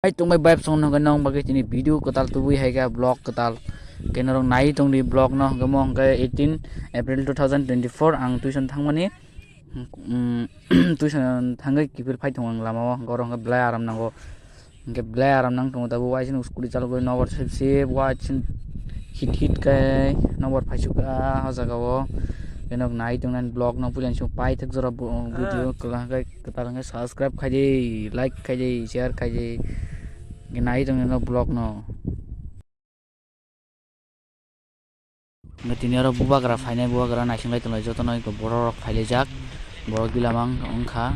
Hai tung mai vibe song nong nong bagai chini video kotal tubui hai ga blog kotal kenorong nai tong di blog no gamong ke 18 April 2024 ang tuition thangmani tuition thangai kipir phai thong lama gorong ke blai aram nango ke blai aram nang tong tabu wai sin skuli chalu goi nobor se wai sin hit kai nobor phai suka hajaga wo kenok nai tong nan blog no pulen su pai thak jora video kala kai kotal subscribe khai dei like khai dei share khai dei nai tong no blog no ngatini aro bubagra fainai bubagra naisinglai tonglai jotono ko borok faile jak borok dilamang ongkha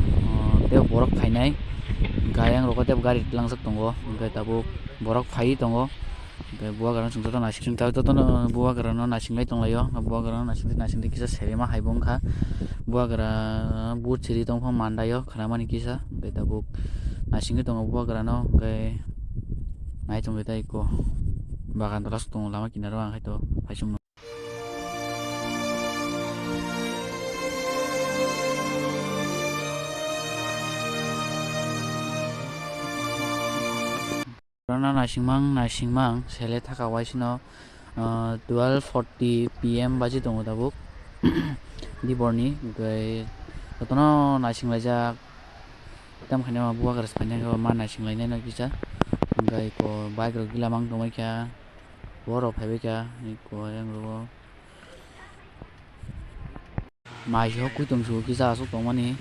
te borok fainai gayang rokote gari langsat tongo gai tabu borok fai tongo gai bubagra sungjoto nasing ta jotono bubagra no nasinglai tonglaio bubagra nasinglai kisa serema haibongkha bubagra but chiri tongphang mandaio khanamani kisa gai tabu nasingi tongo bubagra no gai nai tong tai ko bagan teras tong lama kinaro ang hai to paisum rana nasingmang sele thaka waisino 12:40 PM baji tong tabuk di borni gai tono nasinglai jak tam khane ma buwa garas phane ga ma nasinglai nai no kisa gai ko bike ro gilamang tongmai kya borok phaibe kya ko yang ro mai ho kuitong su kisa su tongmani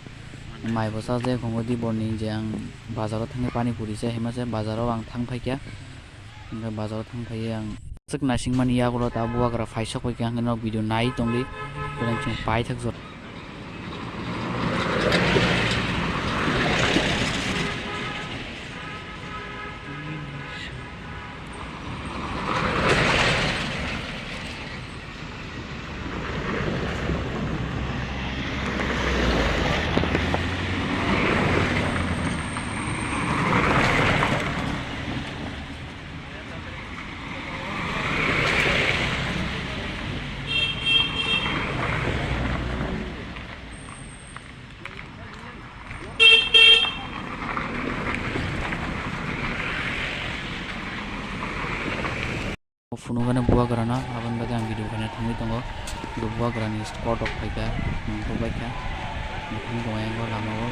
mai bosa je khongo di borni je ang bazaro thange pani puri se hema se bazaro ang thangphai kya ga bazaro thangphai ang sik nasingmani ya ko ta buwa gara phaisa koi kya ngeno video nai tongli kolang chung pai thak jor funugana buwa garana aban bade ang video kana thangui tongo buwa garani spot of phaika mangko baika mukhung dongay go lamawo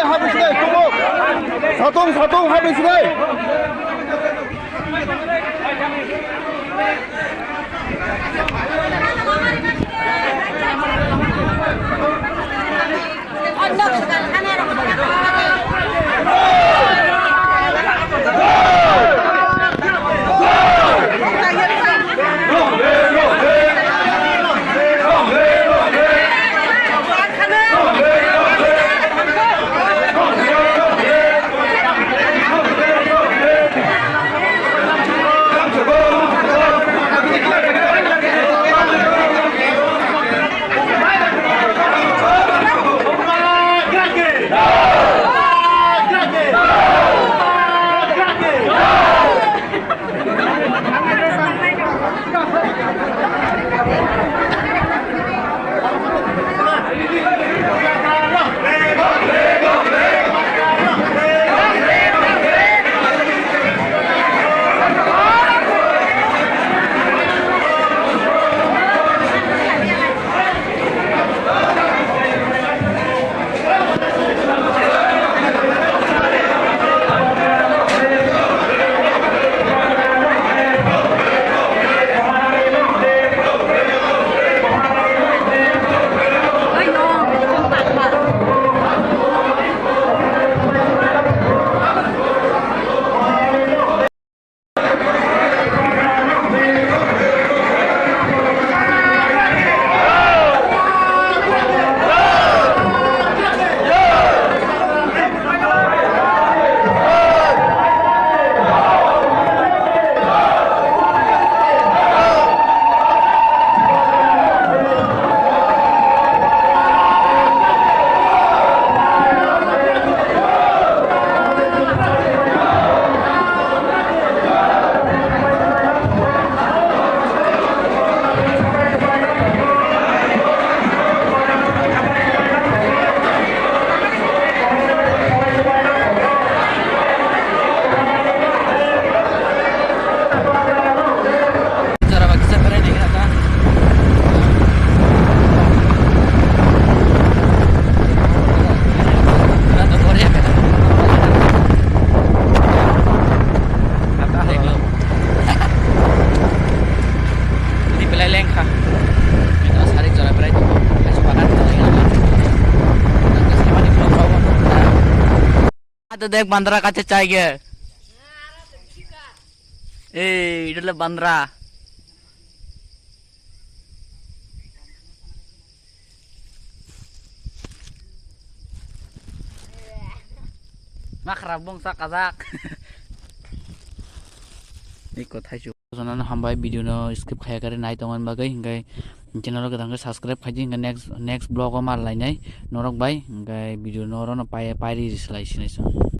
하부시대 사통 하부시대 तो देख बंदरा का चचा गया इधर बंदरा mak rabong sak kazak iko thaichu sonan hambai video no skip khaya kare nai tongan bagai hingai channel ko dang subscribe khaji hingai next vlog ma lai nai norok bai hingai video no ro no pai ri slai sinai